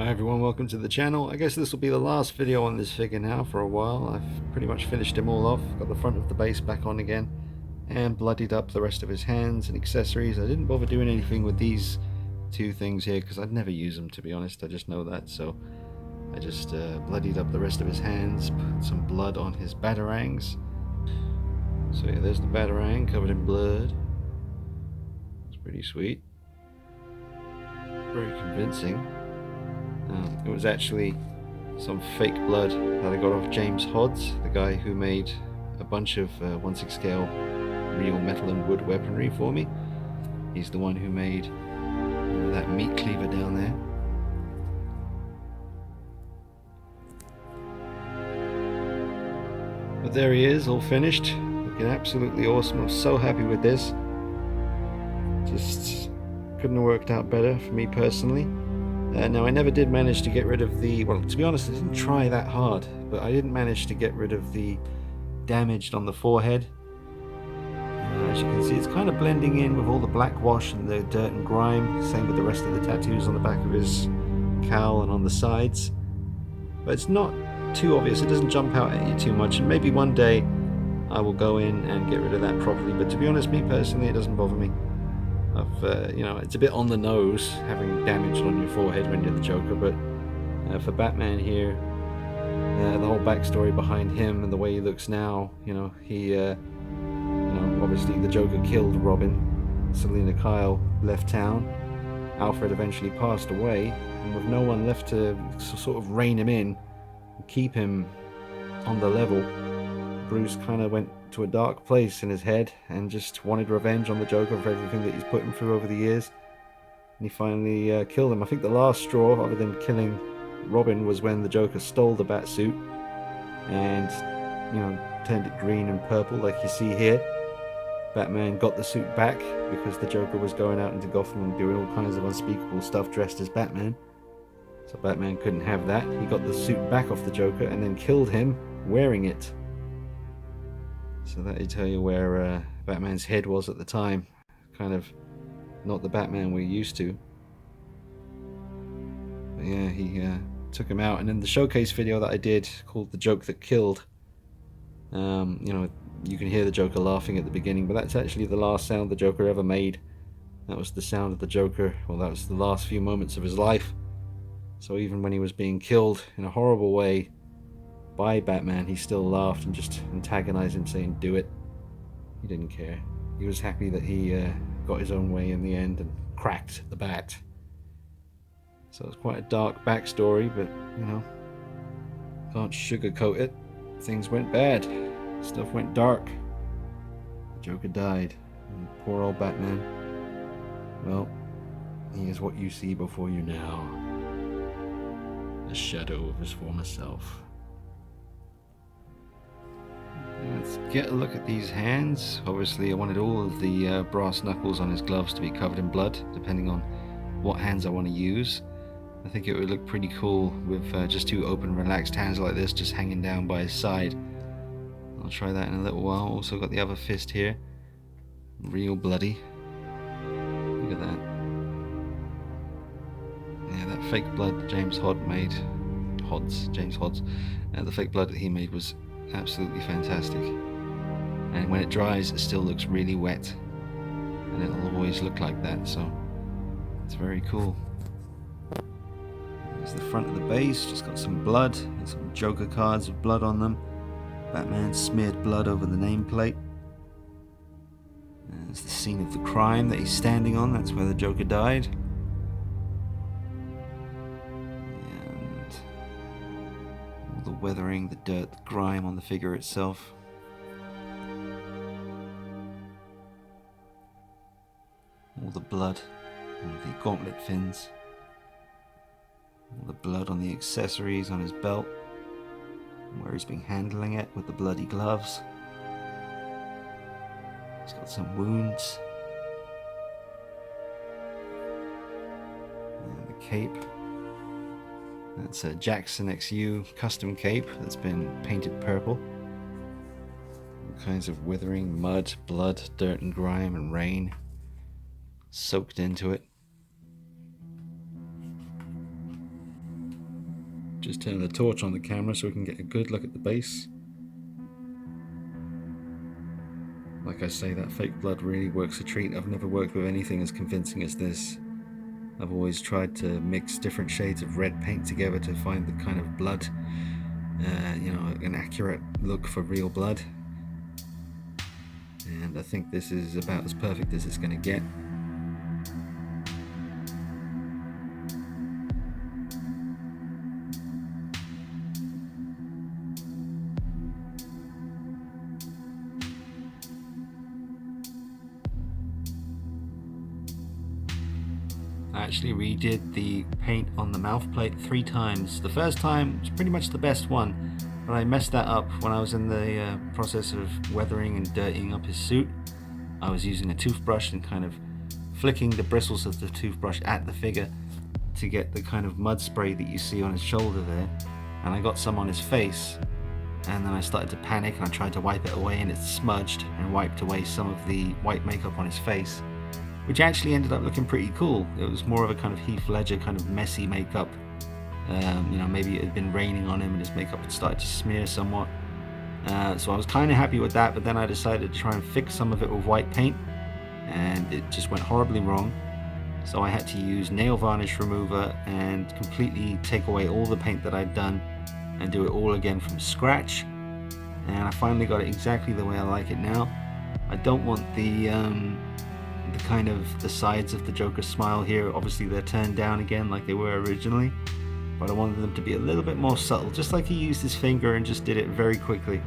Hi everyone, welcome to the channel. I guess this will be the last video on this figure now for a while. I've pretty much finished him all off, got the front of the base back on again, and bloodied up the rest of his hands and accessories. I didn't bother doing anything with these two things here because I'd never use them, to be honest. I just know that, so I just bloodied up the rest of his hands, put some blood on his batarangs. So yeah, there's the batarang covered in blood. It's pretty sweet. Very convincing. It was actually some fake blood that I got off James Hodds, the guy who made a bunch of 1/6 scale real metal and wood weaponry for me. He's the one who made that meat cleaver down there. But there he is, all finished, looking absolutely awesome. I'm so happy with this. Just couldn't have worked out better for me personally. Now, I never did manage to get rid of the, well, to be honest, I didn't try that hard, but I didn't manage to get rid of the damage on the forehead. As you can see, it's kind of blending in with all the black wash and the dirt and grime. Same with the rest of the tattoos on the back of his cowl and on the sides. But it's not too obvious, it doesn't jump out at you too much, and maybe one day I will go in and get rid of that properly. But to be honest, me personally, it doesn't bother me. You know, it's a bit on the nose having damage on your forehead when you're the Joker, but for Batman here, the whole backstory behind him and the way he looks now, you know, he, you know, obviously the Joker killed Robin, Selina Kyle left town, Alfred eventually passed away, and with no one left to sort of rein him in and keep him on the level, Bruce kind of went to a dark place in his head and just wanted revenge on the Joker for everything that he's put him through over the years. And he finally killed him. I think the last straw, other than killing Robin, was when the Joker stole the bat suit and, you know, turned it green and purple like you see here. Batman got the suit back because the Joker was going out into Gotham and doing all kinds of unspeakable stuff dressed as Batman. So Batman couldn't have that. He got the suit back off the Joker and then killed him wearing it. So that'll tell you where Batman's head was at the time. Kind of not the Batman we're used to. But yeah, he took him out. And in the showcase video that I did called The Joke That Killed, you know, you can hear the Joker laughing at the beginning, but that's actually the last sound the Joker ever made. That was the sound of the Joker. Well, that was the last few moments of his life. So even when he was being killed in a horrible way by Batman, he still laughed and just antagonized him, saying, "Do it." He didn't care. He was happy that he got his own way in the end and cracked the bat. So it's quite a dark backstory, but, you know, can't sugarcoat it. Things went bad. Stuff went dark. The Joker died. And poor old Batman. Well, he is what you see before you now. A shadow of his former self. Let's get a look at these hands. Obviously I wanted all of the brass knuckles on his gloves to be covered in blood, depending on what hands I want to use. I think it would look pretty cool with just two open, relaxed hands like this, just hanging down by his side. I'll try that in a little while. Also got the other fist here. Real bloody. Look at that. Yeah, that fake blood that James Hodds made. James Hodds. The fake blood that he made was absolutely fantastic, and when it dries it still looks really wet, and it'll always look like that, so it's very cool. There's the front of the base, just got some blood and some Joker cards with blood on them. Batman smeared blood over the nameplate. And it's the scene of the crime that he's standing on. That's where the Joker died. The weathering, the dirt, the grime on the figure itself. All the blood on the gauntlet fins. All the blood on the accessories on his belt, where he's been handling it with the bloody gloves. He's got some wounds. And the cape. That's a Jackson XU custom cape that's been painted purple. All kinds of withering mud, blood, dirt and grime and rain soaked into it. just turn the torch on the camera so we can get a good look at the base. Like I say, that fake blood really works a treat. I've never worked with anything as convincing as this. I've always tried to mix different shades of red paint together to find the kind of blood, an accurate look for real blood. And I think this is about as perfect as it's going to get. I actually redid the paint on the mouth plate 3 times. The first time was pretty much the best one, but I messed that up when I was in the process of weathering and dirtying up his suit. I was using a toothbrush and kind of flicking the bristles of the toothbrush at the figure to get the kind of mud spray that you see on his shoulder there, and I got some on his face, and then I started to panic and I tried to wipe it away, and it smudged and wiped away some of the white makeup on his face, which actually ended up looking pretty cool. It was more of a kind of Heath Ledger kind of messy makeup. Maybe it had been raining on him and his makeup had started to smear somewhat. So I was kind of happy with that, but then I decided to try and fix some of it with white paint, and it just went horribly wrong. So I had to use nail varnish remover and completely take away all the paint that I'd done and do it all again from scratch. And I finally got it exactly the way I like it now. I don't want the kind of the sides of the Joker's smile here. Obviously they're turned down again like they were originally, but I wanted them to be a little bit more subtle, just like he used his finger and just did it very quickly.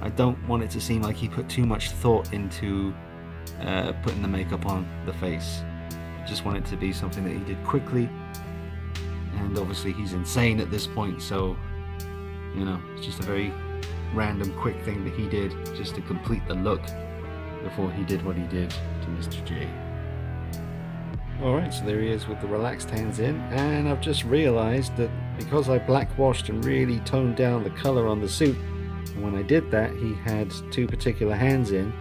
I don't want it to seem like he put too much thought into putting the makeup on the face. I just want it to be something that he did quickly, and obviously he's insane at this point, so it's just a very random quick thing that he did just to complete the look before he did what he did to Mr. J. Alright, so there he is with the relaxed hands in, and I've just realized that because I black washed and really toned down the color on the suit, and when I did that he had 2 particular hands in,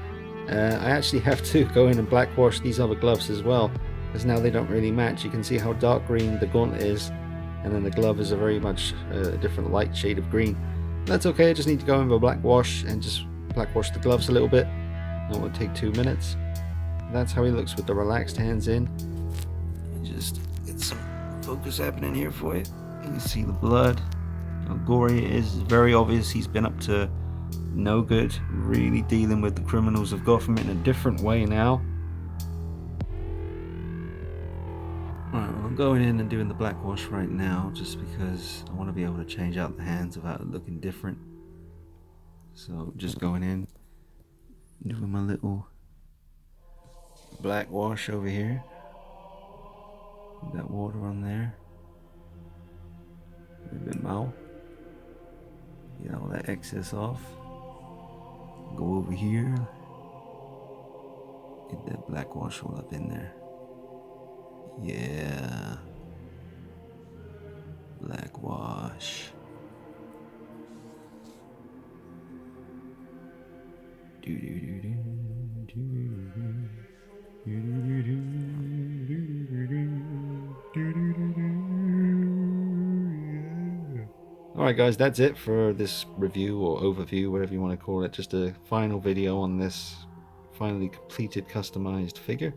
I actually have to go in and black wash these other gloves as well, because now they don't really match. You can see how dark green the gauntlet is, and then the glove is a very much a different light shade of green. That's okay, I just need to go in with a black wash and just black wash the gloves a little bit. That won't take 2 minutes. That's how he looks with the relaxed hands in. Just get some focus happening here for you. You can see the blood, how gory it is. It's very obvious he's been up to no good, really dealing with the criminals of Gotham in a different way now. Right, well, I'm going in and doing the black wash right now just because I want to be able to change out the hands without it looking different. So just going in, doing my little black wash over here. That water on there. A little bit more. Get all that excess off. Go over here. Get that black wash all up in there. Yeah. Black wash. Do do do do do do. Alright guys, that's it for this review or overview, whatever you want to call it. Just a final video on this finally completed customized figure.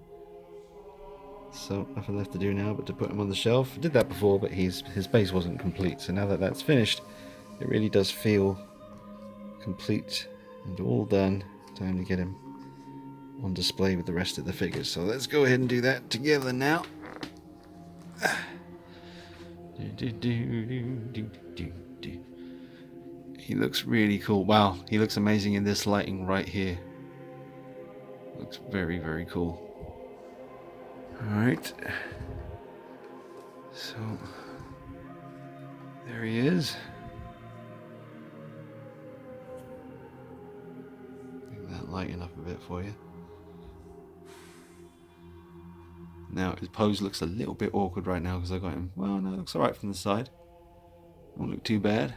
So nothing left to do now but to put him on the shelf. I did that before, but his base wasn't complete, so now that that's finished, it really does feel complete and all done. Time to get him on display with the rest of the figures. So let's go ahead and do that together now. He looks really cool. Wow, he looks amazing in this lighting right here. Looks very, very cool. Alright. So, there he is. Make that lighten up a bit for you. Now his pose looks a little bit awkward right now because I got him. Well, no, it looks alright from the side. Won't look too bad.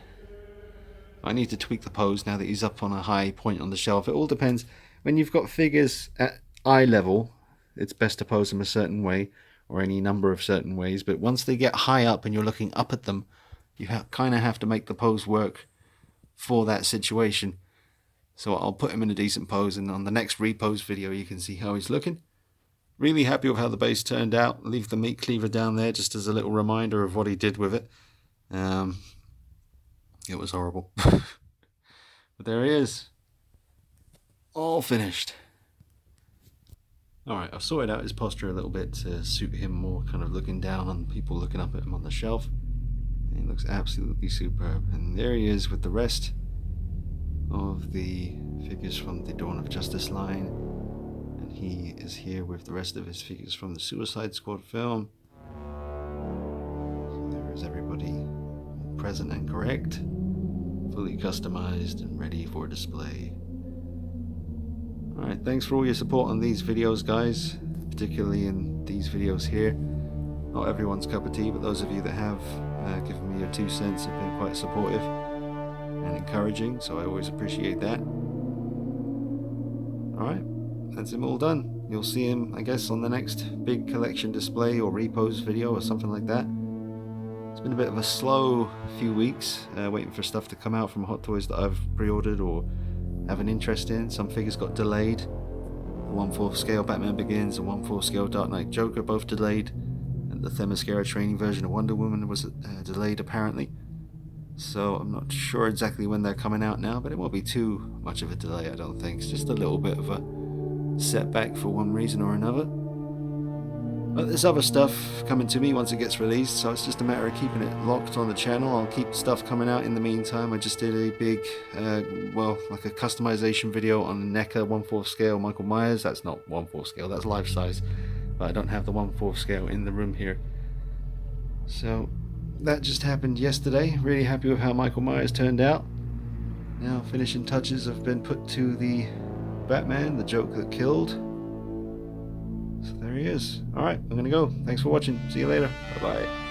I need to tweak the pose now that he's up on a high point on the shelf. It all depends. When you've got figures at eye level, it's best to pose them a certain way, or any number of certain ways. But once they get high up and you're looking up at them, you kind of have to make the pose work for that situation. So I'll put him in a decent pose, and on the next repose video you can see how he's looking. Really happy with how the base turned out. Leave the meat cleaver down there just as a little reminder of what he did with it. It was horrible. But there he is. All finished. Alright, I've sorted out his posture a little bit to suit him more, kind of looking down on people looking up at him on the shelf. And he looks absolutely superb. And there he is with the rest of the figures from the Dawn of Justice line. And he is here with the rest of his figures from the Suicide Squad film. So there is everybody present and correct, fully customized and ready for display. Alright, thanks for all your support on these videos, guys, particularly in these videos here. Not everyone's cup of tea, but those of you that have given me your 2 cents have been quite supportive and encouraging, so I always appreciate that. Alright, that's him all done. You'll see him, I guess, on the next big collection display or repose video or something like that. It's been a bit of a slow few weeks, waiting for stuff to come out from Hot Toys that I've pre-ordered or have an interest in. Some figures got delayed. The 1/4 scale Batman Begins and 1/4 scale Dark Knight Joker both delayed, and the Themyscira training version of Wonder Woman was delayed apparently. So I'm not sure exactly when they're coming out now, but it won't be too much of a delay, I don't think. It's just a little bit of a setback for one reason or another. But there's other stuff coming to me once it gets released, so it's just a matter of keeping it locked on the channel. I'll keep stuff coming out in the meantime. I just did a big, like a customization video on NECA 1/4 scale Michael Myers. That's not 1/4 scale, that's life size. But I don't have the 1/4 scale in the room here. So that just happened yesterday. Really happy with how Michael Myers turned out. Now finishing touches have been put to the Batman, the joke that killed. So there he is. Alright, I'm gonna go. Thanks for watching. See you later. Bye-bye.